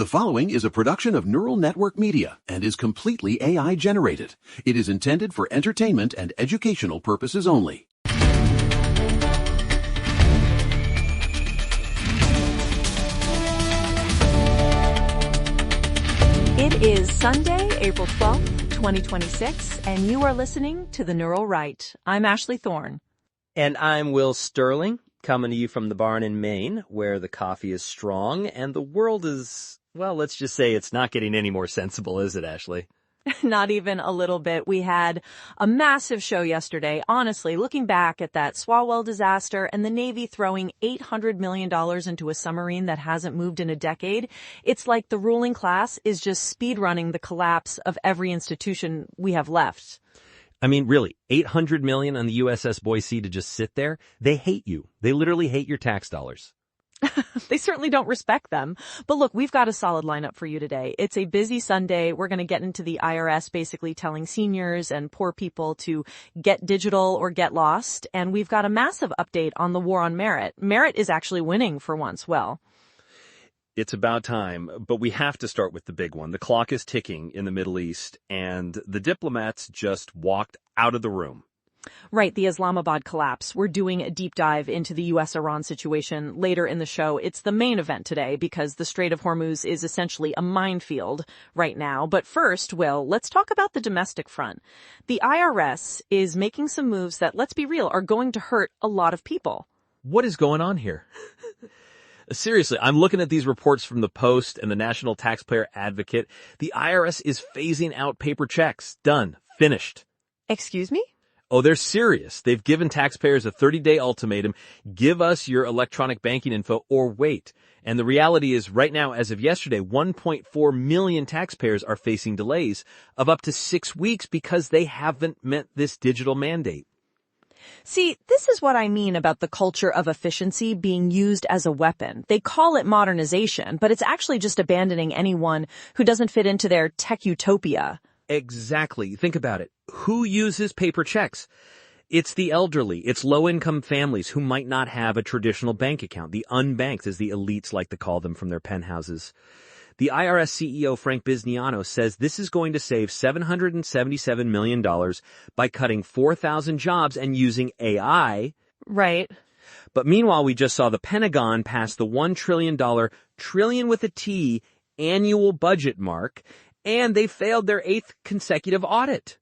The following is a production of Neural Network Media and is completely AI generated. It is intended for entertainment and educational purposes only. It is Sunday, April 12th, 2026, and you are listening to The Neural Right. I'm Ashley Thorne. And I'm Will Sterling, coming to you from the barn in Maine, where the coffee is strong and the world is, well, let's just say it's not getting any more sensible, is it, Ashley? Not even a little bit. We had a massive show yesterday. Honestly, looking back at that Swalwell disaster and the Navy throwing $800 million into a submarine that hasn't moved in a decade, it's like the ruling class is just speedrunning the collapse of every institution we have left. I mean, really, $800 million on the USS Boise to just sit there? They hate you. They literally hate your tax dollars. They certainly don't respect them. But look, we've got a solid lineup for you today. It's a busy Sunday. We're going to get into the IRS basically telling seniors and poor people to get digital or get lost. And we've got a massive update on the war on merit. Merit is actually winning for once. Well, it's about time, but we have to start with the big one. The clock is ticking in the Middle East, and the diplomats just walked out of the room. Right, the Islamabad collapse. We're doing a deep dive into the U.S.-Iran situation later in the show. It's the main event today because the Strait of Hormuz is essentially a minefield right now. But first, Will, let's talk about the domestic front. The IRS is making some moves that, let's be real, are going to hurt a lot of people. What is going on here? Seriously, I'm looking at these reports from the Post and the National Taxpayer Advocate. The IRS is phasing out paper checks. Done. Finished. Excuse me? Oh, they're serious. They've given taxpayers a 30-day ultimatum. Give us your electronic banking info or wait. And the reality is right now, as of yesterday, 1.4 million taxpayers are facing delays of up to 6 weeks because they haven't met this digital mandate. See, this is what I mean about the culture of efficiency being used as a weapon. They call it modernization, but it's actually just abandoning anyone who doesn't fit into their tech utopia. Exactly. Think about it. Who uses paper checks? It's the elderly. It's low-income families who might not have a traditional bank account. The unbanked, as the elites like to call them from their penthouses. The IRS CEO Frank Bisniano says this is going to save $777 million by cutting 4,000 jobs and using AI. Right. But meanwhile, we just saw the Pentagon pass the $1 trillion, trillion with a T, annual budget mark, and they failed their 8th consecutive audit.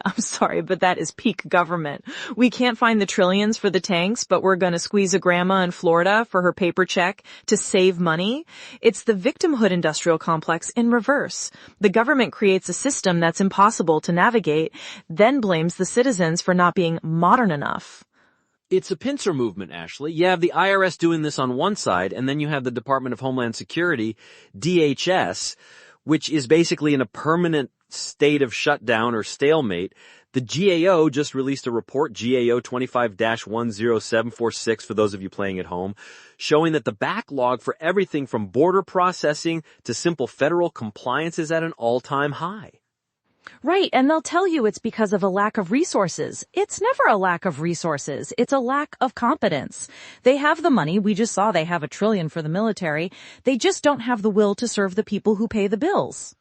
I'm sorry, but that is peak government. We can't find the trillions for the tanks, but we're going to squeeze a grandma in Florida for her paper check to save money. It's the Victimhood Industrial Complex in reverse. The government creates a system that's impossible to navigate, then blames the citizens for not being modern enough. It's a pincer movement, Ashley. You have the IRS doing this on one side, and then you have the Department of Homeland Security, DHS, which is basically in a permanent state of shutdown or stalemate. The GAO just released a report, GAO 25-10746 for those of you playing at home, showing that the backlog for everything from border processing to simple federal compliance is at an all-time high. Right, and they'll tell you it's because of a lack of resources. It's never a lack of resources. It's a lack of competence. They have the money. We just saw they have $1 trillion for the military. They just don't have the will to serve the people who pay the bills.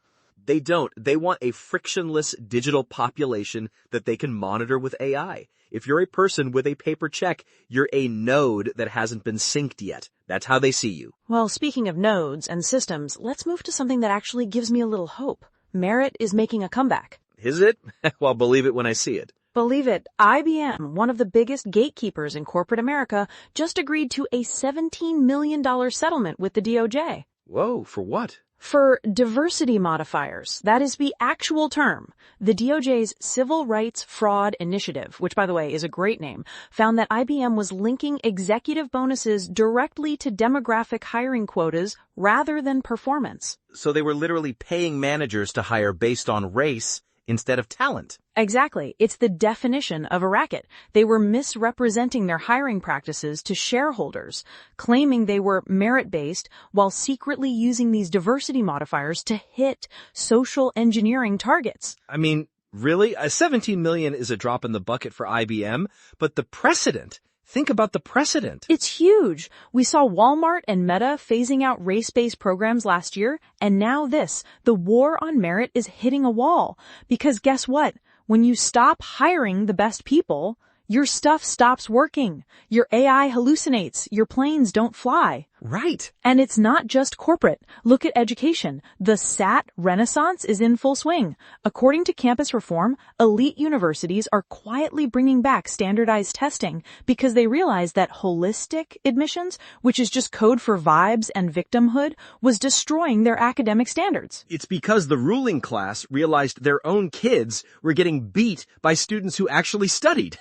They don't. They want a frictionless digital population that they can monitor with AI. If you're a person with a paper check, you're a node that hasn't been synced yet. That's how they see you. Well, speaking of nodes and systems, let's move to something that actually gives me a little hope. Merit is making a comeback. Is it? Well, believe it when I see it. Believe it. IBM, one of the biggest gatekeepers in corporate America, just agreed to a $17 million settlement with the DOJ. Whoa, for what? For diversity modifiers. That is the actual term. The DOJ's Civil Rights Fraud Initiative, which by the way is a great name, found that IBM was linking executive bonuses directly to demographic hiring quotas rather than performance. So they were literally paying managers to hire based on race instead of talent. Exactly. It's the definition of a racket. They were misrepresenting their hiring practices to shareholders, claiming they were merit-based while secretly using these diversity modifiers to hit social engineering targets. I mean, really? $17 million is a drop in the bucket for IBM, but the precedent Think about the precedent. It's huge. We saw Walmart and Meta phasing out race-based programs last year, and now this. The war on merit is hitting a wall. Because guess what? When you stop hiring the best people, your stuff stops working. Your AI hallucinates. Your planes don't fly. Right. And it's not just corporate. Look at education. The SAT renaissance is in full swing. According to campus reform, elite universities are quietly bringing back standardized testing because they realize that holistic admissions, which is just code for vibes and victimhood, was destroying their academic standards. It's because the ruling class realized their own kids were getting beat by students who actually studied.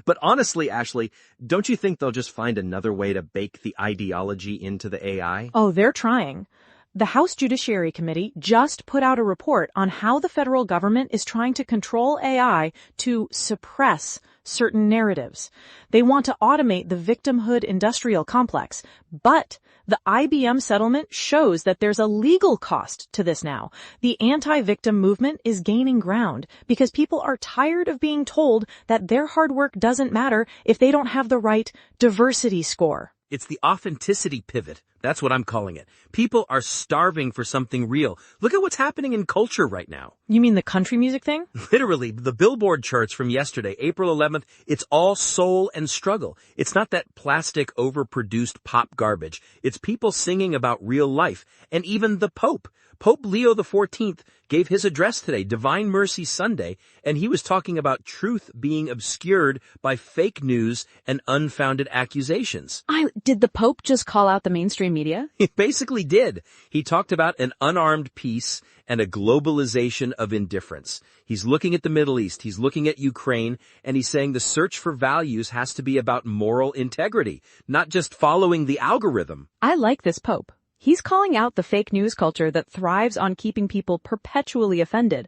But honestly, Ashley, don't you think they'll just find another way to bake the ideology into the AI? Oh, they're trying. The House Judiciary Committee just put out a report on how the federal government is trying to control AI to suppress certain narratives. They want to automate the Victimhood Industrial Complex, but the IBM settlement shows that there's a legal cost to this now. The anti-victim movement is gaining ground because people are tired of being told that their hard work doesn't matter if they don't have the right diversity score. It's the authenticity pivot. That's what I'm calling it. People are starving for something real. Look at what's happening in culture right now. You mean the country music thing? Literally, the Billboard charts from yesterday, April 11th, it's all soul and struggle. It's not that plastic, overproduced pop garbage. It's people singing about real life. And even the Pope Leo XIV gave his address today, Divine Mercy Sunday, and he was talking about truth being obscured by fake news and unfounded accusations. Did the Pope just call out the mainstream media? He basically did. He talked about an unarmed peace and a globalization of indifference. He's looking at the Middle East, he's looking at Ukraine, and he's saying the search for values has to be about moral integrity, not just following the algorithm. I like this Pope. He's calling out the fake news culture that thrives on keeping people perpetually offended.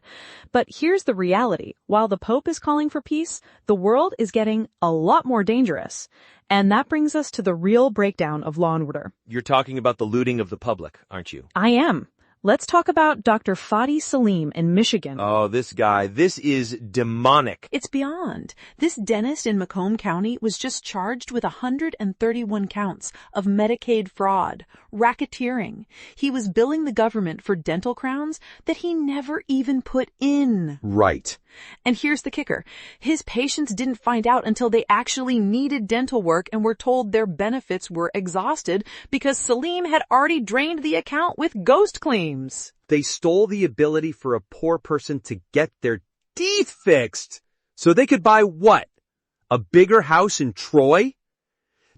But here's the reality. While the Pope is calling for peace, the world is getting a lot more dangerous. And that brings us to the real breakdown of law and order. You're talking about the looting of the public, aren't you? I am. Let's talk about Dr. Fadi Salim in Michigan. Oh, this guy. This is demonic. It's beyond. This dentist in Macomb County was just charged with 131 counts of Medicaid fraud, racketeering. He was billing the government for dental crowns that he never even put in. Right. And here's the kicker. His patients didn't find out until they actually needed dental work and were told their benefits were exhausted because Salim had already drained the account with ghost claims. They stole the ability for a poor person to get their teeth fixed so they could buy what? A bigger house in Troy?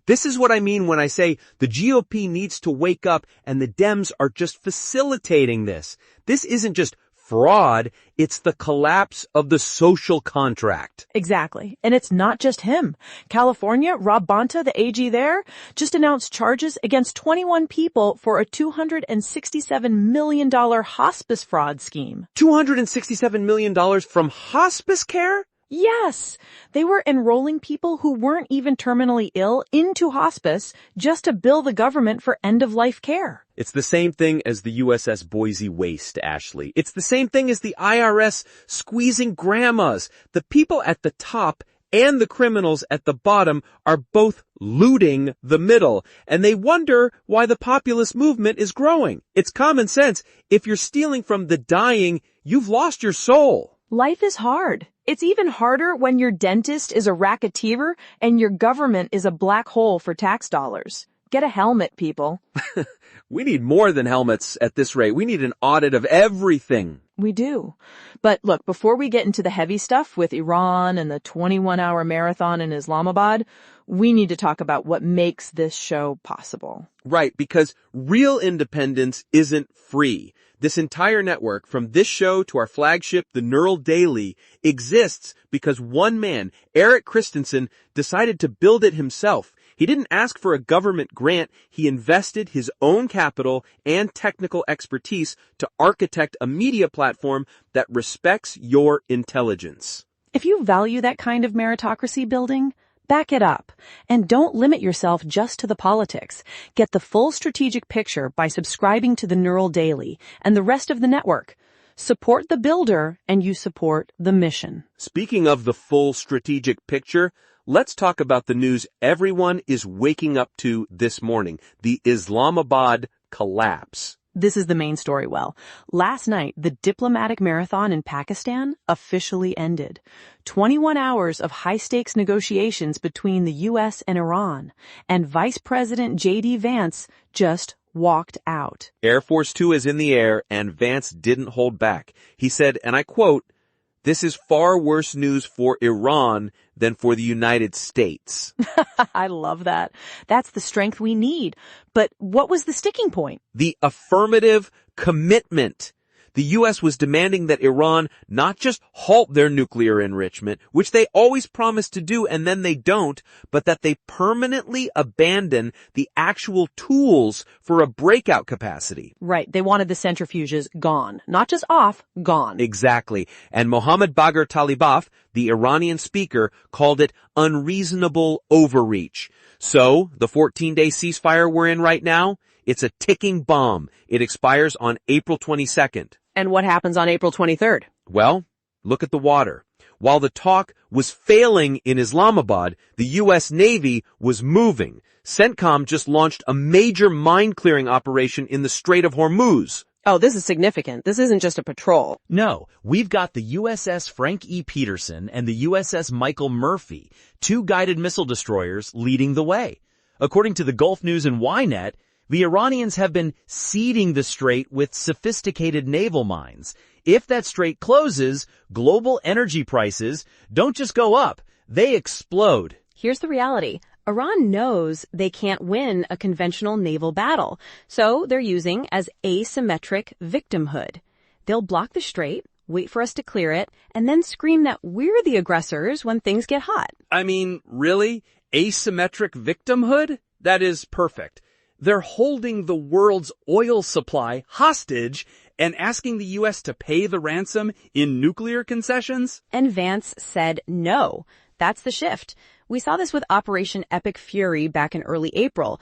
This is what I mean when I say the GOP needs to wake up and the Dems are just facilitating this. This isn't just fraud, it's the collapse of the social contract. Exactly. And it's not just him. California, Rob Bonta, the AG there, just announced charges against 21 people for a $267 million hospice fraud scheme. $267 million from hospice care? Yes, they were enrolling people who weren't even terminally ill into hospice just to bill the government for end-of-life care. It's the same thing as the USS Boise waste, Ashley. It's the same thing as the IRS squeezing grandmas. The people at the top and the criminals at the bottom are both looting the middle, and they wonder why the populist movement is growing. It's common sense. If you're stealing from the dying, you've lost your soul. Life is hard. It's even harder when your dentist is a racketeer and your government is a black hole for tax dollars. Get a helmet, people. We need more than helmets at this rate. We need an audit of everything. We do. But look, before we get into the heavy stuff with Iran and the 21-hour marathon in Islamabad, we need to talk about what makes this show possible. Right, because real independence isn't free. This entire network, from this show to our flagship, The Neural Daily, exists because one man, Eric Christensen, decided to build it himself. He didn't ask for a government grant. He invested his own capital and technical expertise to architect a media platform that respects your intelligence. If you value that kind of meritocracy building, back it up. And don't limit yourself just to the politics. Get the full strategic picture by subscribing to the Neural Daily and the rest of the network. Support the builder and you support the mission. Speaking of the full strategic picture, Let's talk about the news everyone is waking up to this morning, the Islamabad collapse. This is the main story, Last night, the diplomatic marathon in Pakistan officially ended. 21 hours of high-stakes negotiations between the U.S. and Iran, and Vice President J.D. Vance just walked out. Air Force Two is in the air, and Vance didn't hold back. He said, and I quote, "This is far worse news for Iran than for the United States." I love that. That's the strength we need. But what was the sticking point? The affirmative commitment. The U.S. was demanding that Iran not just halt their nuclear enrichment, which they always promise to do and then they don't, but that they permanently abandon the actual tools for a breakout capacity. Right. They wanted the centrifuges gone. Not just off, gone. Exactly. And Mohammad Bagher Talibaf, the Iranian speaker, called it unreasonable overreach. So, the 14-day ceasefire we're in right now, it's a ticking bomb. It expires on April 22nd. And what happens on April 23rd? Well, look at the water. While the talk was failing in Islamabad, the U.S. Navy was moving. CENTCOM just launched a major mine-clearing operation in the Strait of Hormuz. Oh, this is significant. This isn't just a patrol. No, we've got the USS Frank E. Peterson and the USS Michael Murphy, two guided missile destroyers leading the way. According to the Gulf News and Ynet, the Iranians have been seeding the strait with sophisticated naval mines. If that strait closes, global energy prices don't just go up, they explode. Here's the reality. Iran knows they can't win a conventional naval battle, so they're using as asymmetric victimhood. They'll block the strait, wait for us to clear it, and then scream that we're the aggressors when things get hot. I mean, really? Asymmetric victimhood? That is perfect. They're holding the world's oil supply hostage and asking the U.S. to pay the ransom in nuclear concessions? And Vance said no. That's the shift. We saw this with Operation Epic Fury back in early April.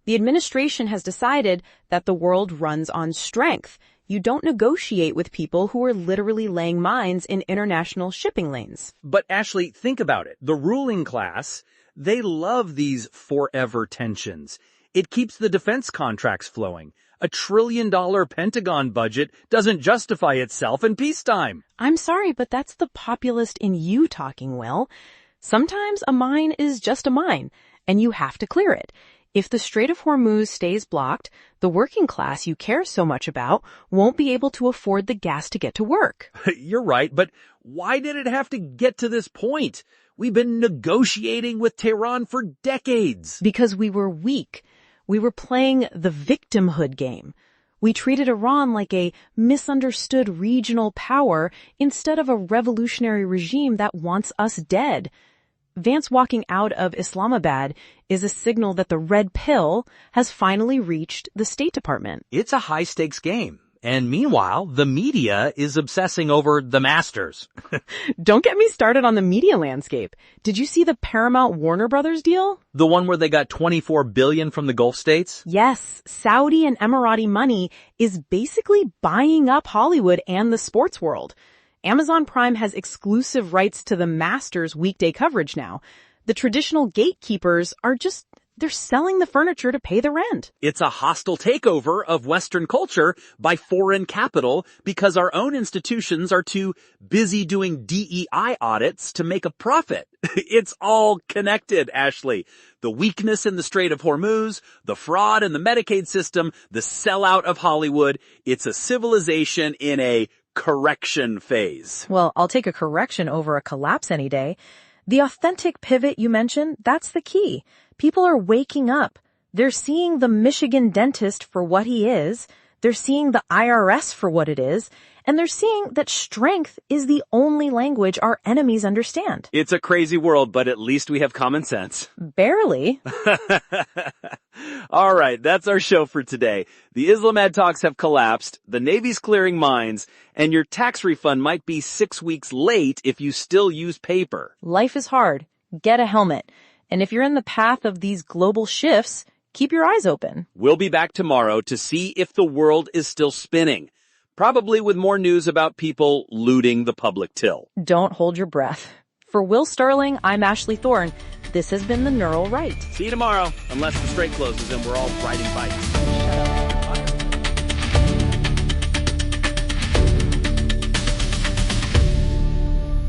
The administration has decided that the world runs on strength. You don't negotiate with people who are literally laying mines in international shipping lanes. But Ashley, think about it. The ruling class, they love these forever tensions. It keeps the defense contracts flowing. $1 trillion Pentagon budget doesn't justify itself in peacetime. I'm sorry, but that's the populist in you talking, Will. Sometimes a mine is just a mine, and you have to clear it. If the Strait of Hormuz stays blocked, the working class you care so much about won't be able to afford the gas to get to work. You're right, but why did it have to get to this point? We've been negotiating with Tehran for decades. Because we were weak. We were playing the victimhood game. We treated Iran like a misunderstood regional power instead of a revolutionary regime that wants us dead. Vance walking out of Islamabad is a signal that the red pill has finally reached the State Department. It's a high-stakes game. And meanwhile, the media is obsessing over the Masters. Don't get me started on the media landscape. Did you see the Paramount Warner Brothers deal? The one where they got $24 billion from the Gulf states? Yes, Saudi and Emirati money is basically buying up Hollywood and the sports world. Amazon Prime has exclusive rights to the Masters weekday coverage now. The traditional gatekeepers are they're selling the furniture to pay the rent. It's a hostile takeover of Western culture by foreign capital because our own institutions are too busy doing DEI audits to make a profit. It's all connected, Ashley. The weakness in the Strait of Hormuz, the fraud in the Medicaid system, the sellout of Hollywood. It's a civilization in a correction phase. Well, I'll take a correction over a collapse any day. The authentic pivot you mentioned, that's the key. People are waking up. They're seeing the Michigan dentist for what he is. They're seeing the IRS for what it is. And they're seeing that strength is the only language our enemies understand. It's a crazy world, but at least we have common sense. Barely. All right, that's our show for today. The Islamabad talks have collapsed, the Navy's clearing mines, and your tax refund might be 6 weeks late if you still use paper. Life is hard. Get a helmet. And if you're in the path of these global shifts, keep your eyes open. We'll be back tomorrow to see if the world is still spinning. Probably with more news about people looting the public till. Don't hold your breath. For Will Sterling, I'm Ashley Thorne. This has been The Neural Right. See you tomorrow, unless the Strait closes and we're all riding bikes.